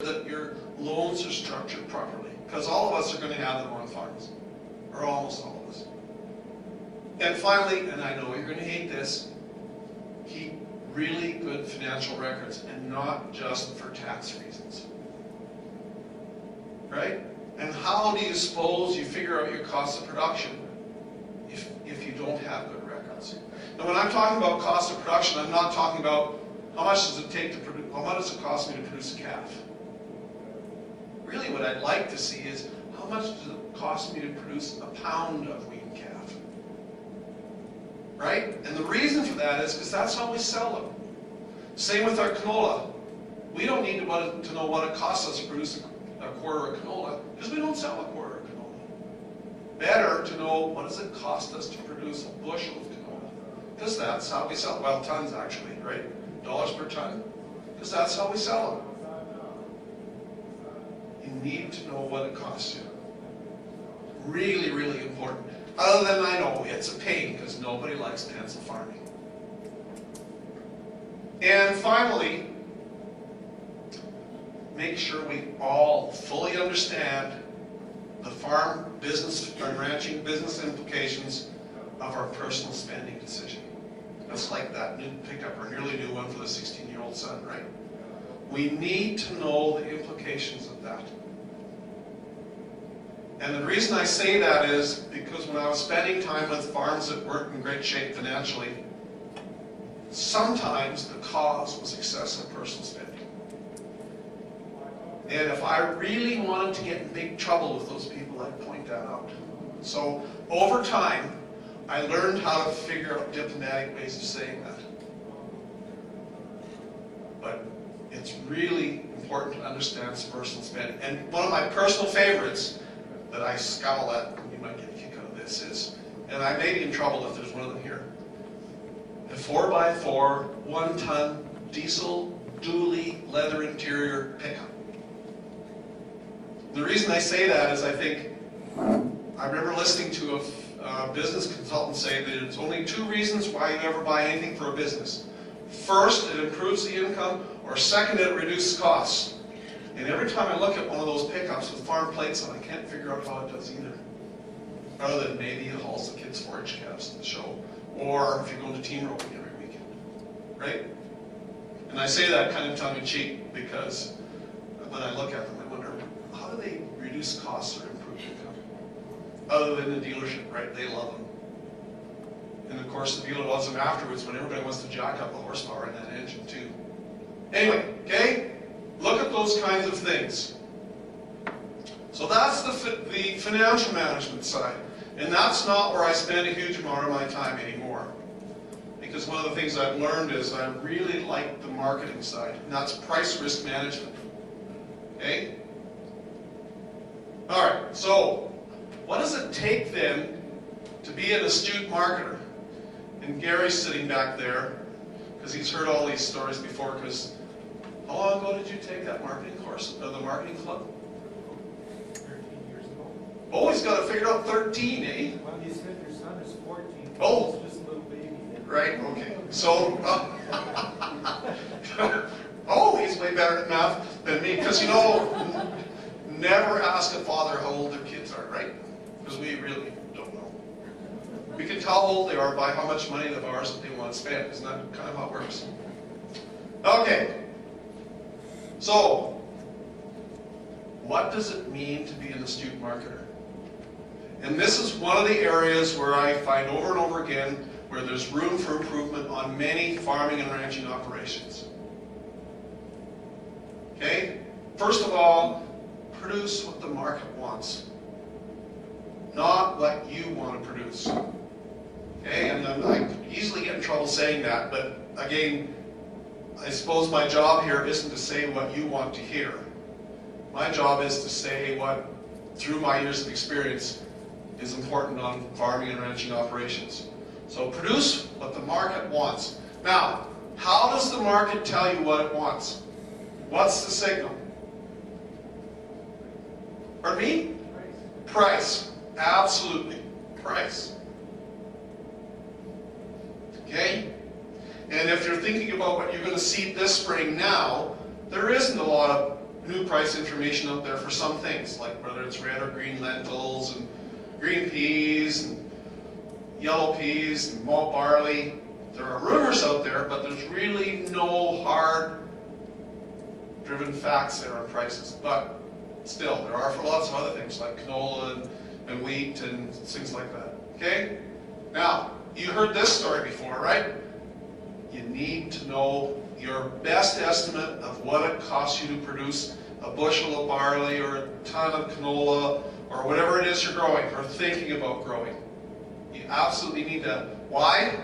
that your loans are structured properly, because all of us are going to have them on farms, or almost all of us. And finally, and I know you're going to hate this, keep really good financial records, and not just for tax reasons. Right? And how do you suppose you figure out your cost of production if you don't have good records? And when I'm talking about cost of production, I'm not talking about how much does it take to produce, how much does it cost me to produce a calf? Really what I'd like to see is how much does it cost me to produce a pound of weaned calf? Right? And the reason for that is because that's how we sell them. Same with our canola. We don't need to know what it costs us to produce a quarter of canola, because we don't sell a quarter of canola. Better to know what does it cost us to produce a bushel of canola, because that's how we sell, well, tons actually, right? Dollars per ton, because that's how we sell them. You need to know what it costs you. Really, really important. Other than I know it's a pain, because nobody likes pencil farming. And finally, make sure we all fully understand the farm business and ranching business implications of our personal spending decision. That's like that new pickup, or nearly new one for the 16-year-old son, right? We need to know the implications of that. And the reason I say that is because when I was spending time with farms that weren't in great shape financially, sometimes the cause was excessive personal spending. And if I really wanted to get in big trouble with those people, I'd point that out. So over time, I learned how to figure out diplomatic ways of saying that. But it's really important to understand personal spending. And one of my personal favorites that I scowl at, and you might get a kick out of this, is, and I may be in trouble if there's one of them here, a 4x4, 1-ton diesel dually leather interior pickup. The reason I say that is I remember listening to a business consultant say that it's only 2 reasons why you ever buy anything for a business. First, it improves the income, or second, it reduces costs. And every time I look at one of those pickups with farm plates on, I can't figure out how it does either. Other than maybe it hauls the kids' forage calves to the show, or if you're going to team roping every weekend, right? And I say that kind of tongue-in-cheek because when I look at them, I wonder, how do they reduce costs or improve income? Other than the dealership, right? They love them. And of course, the dealer loves them afterwards when everybody wants to jack up the horsepower in that engine too. Anyway, okay? Look at those kinds of things. So that's the financial management side. And that's not where I spend a huge amount of my time anymore. Because one of the things I've learned is I really like the marketing side. And that's price risk management. Okay? Alright, so what does it take then to be an astute marketer? And Gary's sitting back there, because he's heard all these stories before, because how long ago did you take that marketing course, or the marketing club? 13 years ago. Oh, he's got it figured out, 13, eh? Well, you said your son is 14. Oh. He's just a little baby then. Right, okay. So, oh, he's way better at math than me, because you know, never ask a father how old their kids are, right? Because we really don't know. We can tell how old they are by how much money they've ours that they want to spend. Isn't that kind of how it works? Okay. So, what does it mean to be an astute marketer? And this is one of the areas where I find over and over again where there's room for improvement on many farming and ranching operations. Okay? First of all, produce what the market wants, not what you want to produce. Okay? And I could easily get in trouble saying that, but again, I suppose my job here isn't to say what you want to hear. My job is to say what, through my years of experience, is important on farming and ranching operations. So produce what the market wants. Now, how does the market tell you what it wants? What's the signal? Pardon me? Price. Absolutely. Price. Okay? And if you're thinking about what you're going to seed this spring now, there isn't a lot of new price information out there for some things, like whether it's red or green lentils and green peas and yellow peas and malt barley. There are rumors out there, but there's really no hard driven facts there on prices. But still, there are for lots of other things like canola and wheat and things like that. Okay? Now, you heard this story before, right? You need to know your best estimate of what it costs you to produce a bushel of barley or a ton of canola or whatever it is you're growing or thinking about growing. You absolutely need to. Why?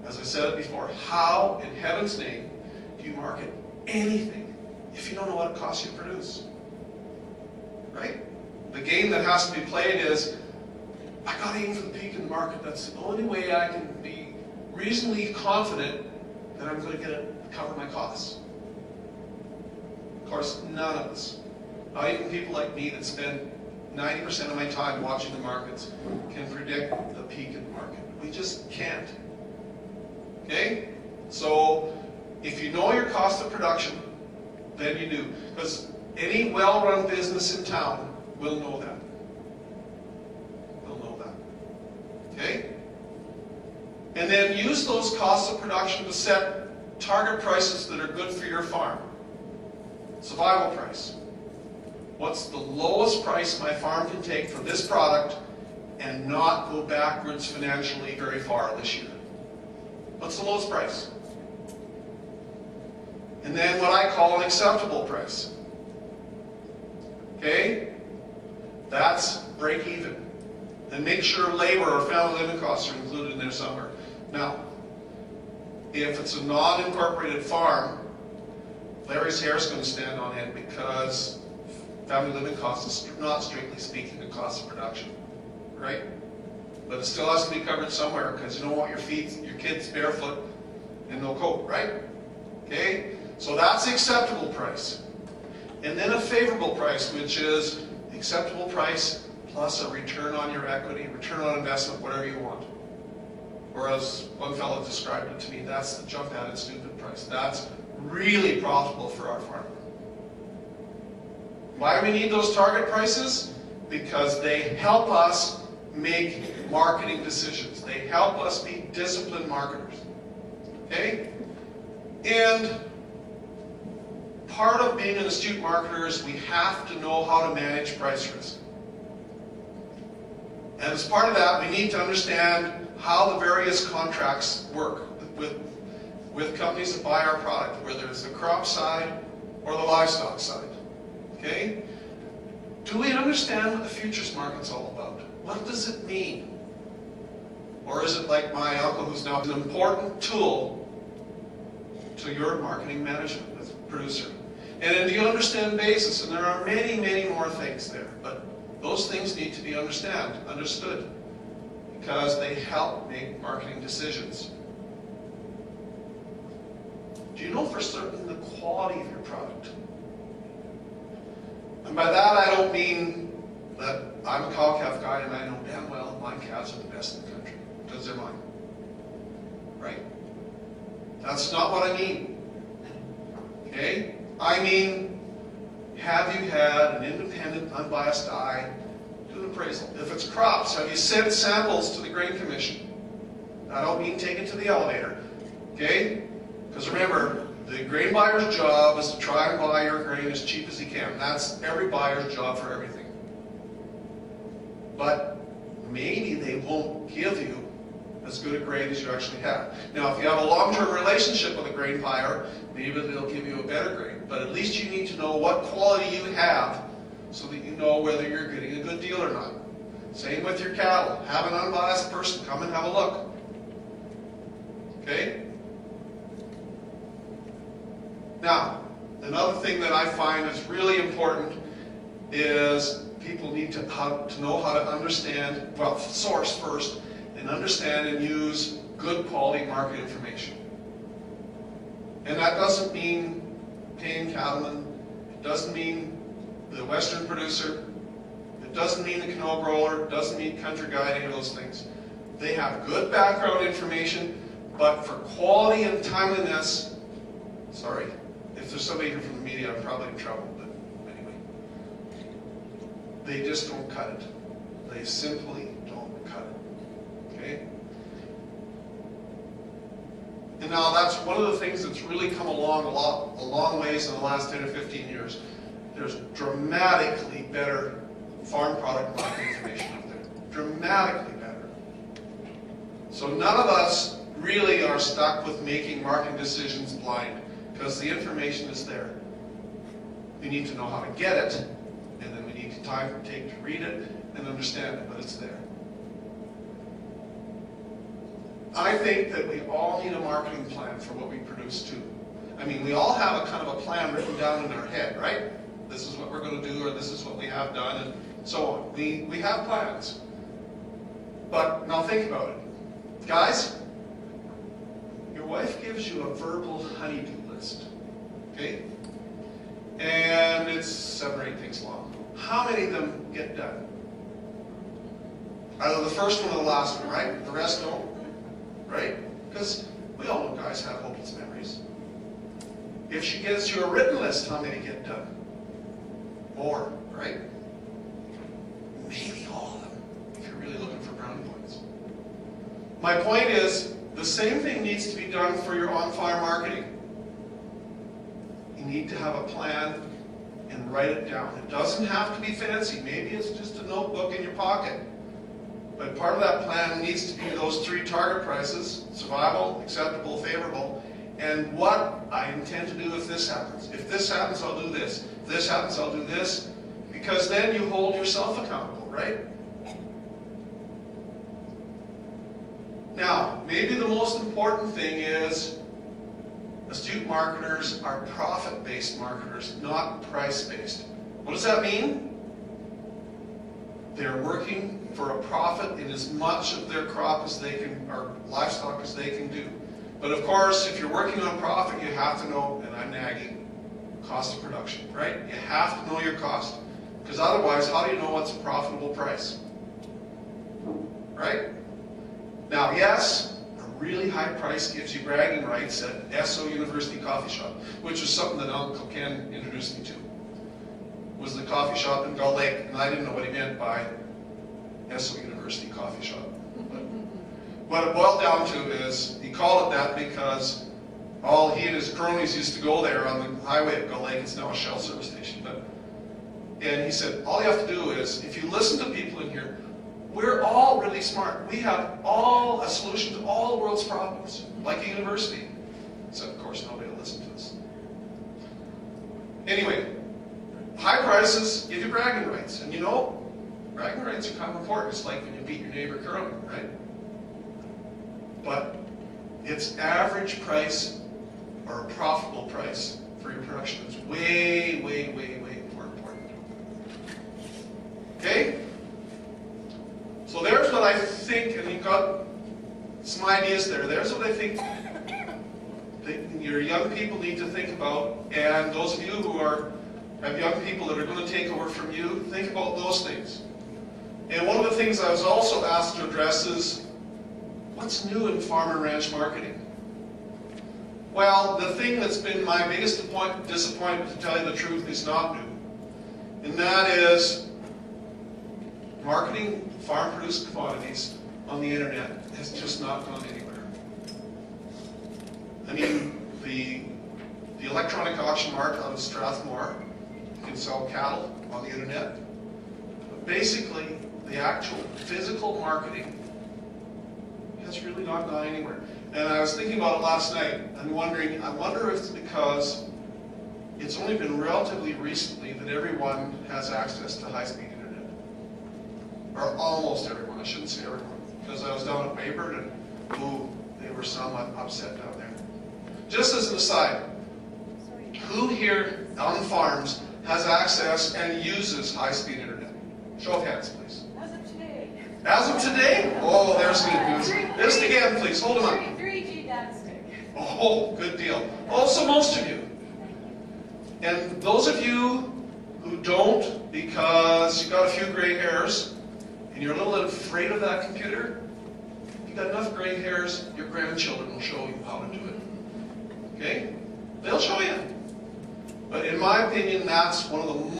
As I said it before, how in heaven's name do you market anything if you don't know what it costs you to produce? Right? The game that has to be played is, I got to aim for the peak in the market. That's the only way I can be reasonably confident that I'm going to cover my costs. Of course, none of us, not even people like me that spend 90% of my time watching the markets, can predict the peak in the market. We just can't. Okay? So, if you know your cost of production, then you do. Because any well-run business in town will know that. Will know that. Okay? And then use those costs of production to set target prices that are good for your farm. Survival price. What's the lowest price my farm can take for this product and not go backwards financially very far this year? What's the lowest price? And then what I call an acceptable price. Okay? That's break even. And make sure labor or family living costs are included in there somewhere. Now, if it's a non-incorporated farm, Larry's hair is going to stand on end because family living costs is not strictly speaking the cost of production, right? But it still has to be covered somewhere because you don't want your kids barefoot and no coat, right? Okay? So that's the acceptable price. And then a favorable price, which is the acceptable price plus a return on your equity, return on investment, whatever you want. Or as one fellow described it to me, that's the jump at it stupid price. That's really profitable for our farmer. Why do we need those target prices? Because they help us make marketing decisions. They help us be disciplined marketers. Okay? And part of being an astute marketer is we have to know how to manage price risk. And as part of that, we need to understand how the various contracts work with companies that buy our product, whether it's the crop side or the livestock side. Okay? Do we understand what the futures market's all about? What does it mean? Or is it like my uncle, who's now an important tool to your marketing management as a producer? And then do you understand basis? And there are many, many more things there. But those things need to be understood. Because they help make marketing decisions. Do you know for certain the quality of your product? And by that I don't mean that I'm a cow-calf guy and I know damn well my calves are the best in the country, because they're mine. Right? That's not what I mean. Okay? I mean, have you had an independent, unbiased eye do an appraisal? If it's crops, have you sent samples to the Grain Commission? I don't mean take it to the elevator. Okay? Because remember, the grain buyer's job is to try and buy your grain as cheap as he can. That's every buyer's job for everything. But maybe they won't give you as good a grain as you actually have. Now, if you have a long-term relationship with a grain buyer, maybe they'll give you a better grain. But at least you need to know what quality you have so that you know whether you're getting a good deal or not. Same with your cattle. Have an unbiased person come and have a look. Okay? Now, another thing that I find is really important is people need to know how to understand, well, source first, and understand and use good quality market information. And that doesn't mean paying cattlemen. It doesn't mean the Western producer. It doesn't mean the canola grower. It doesn't mean country guide, any of those things. They have good background information, but for quality and timeliness, sorry, if there's somebody here from the media, I'm probably in trouble. But they just don't cut it. They simply don't cut it. Okay? And now that's one of the things that's really come along a long ways in the last 10 or 15 years. There's dramatically better farm product marketing information out there. Dramatically better. So none of us really are stuck with making marketing decisions blind, because the information is there. We need to know how to get it, and then we need to take to read it and understand it, but it's there. I think that we all need a marketing plan for what we produce too. I mean, we all have a kind of a plan written down in our head, right? This is what we're going to do, or this is what we have done, and so on. We have plans. But now think about it. Guys, your wife gives you a verbal honey-do list, okay? And it's 7 or 8 things long. How many of them get done? Either the first one or the last one, right? The rest don't, right? Because we all know guys have hopeless memories. If she gives you a written list, how many get done? More, right? Maybe all of them, if you're really looking for brownie points. My point is, the same thing needs to be done for your on-farm marketing. You need to have a plan and write it down. It doesn't have to be fancy. Maybe it's just a notebook in your pocket. But part of that plan needs to be those 3 target prices: survival, acceptable, favorable, and what I intend to do if this happens. If this happens, I'll do this. If this happens, I'll do this. Because then you hold yourself accountable, right? Now, maybe the most important thing is astute marketers are profit-based marketers, not price-based. What does that mean? They're working for a profit in as much of their crop as they can, or livestock as they can do. But of course, if you're working on profit, you have to know, and I'm nagging, cost of production, right? You have to know your cost. Because otherwise, how do you know what's a profitable price? Right? Now, yes, a really high price gives you bragging rights at SO University Coffee Shop, which was something that Uncle Ken introduced me to. Was the coffee shop in Gull Lake, and I didn't know what he meant by SO University Coffee Shop. But what it boiled down to is, he called it that because all he and his cronies used to go there on the highway at Gull Lake. It's now a Shell service station. And he said, all you have to do is, if you listen to people in here, we're all really smart. We have all a solution to all the world's problems, like a university. Except, of course, nobody will listen to us. Anyway, high prices give you bragging rights. And you know, bragging rights are kind of important. It's like when you beat your neighbor curling, right? But it's average price or a profitable price for your production. It's way, way, way, way more important. Okay? So there's what I think, and you've got some ideas there. There's what I think that your young people need to think about, and those of you who have young people that are going to take over from you, think about those things. And one of the things I was also asked to address is, what's new in farm and ranch marketing? Well, the thing that's been my biggest disappointment, to tell you the truth, is not new. And that is marketing farm-produced commodities on the internet has just not gone anywhere. I mean, the electronic auction mart out of Strathmore can sell cattle on the internet. But basically, the actual physical marketing has really not gone anywhere. And I was thinking about it last night and wondering, I wonder if it's because it's only been relatively recently that everyone has access to high-speed internet. Or almost everyone, I shouldn't say everyone. Because I was down at Weyburn and, ooh, they were somewhat upset down there. Just as an aside, who here on farms has access and uses high-speed internet? Show of hands, please. As of today. As of today? Oh, there's good news. Just again, please, hold them up. 3G data stick. Oh, good deal. Oh, so most of you. And those of you who don't, because you've got a few gray hairs, and you're a little afraid of that computer, if you've got enough gray hairs, your grandchildren will show you how to do it. Okay? They'll show you. But in my opinion, that's one of the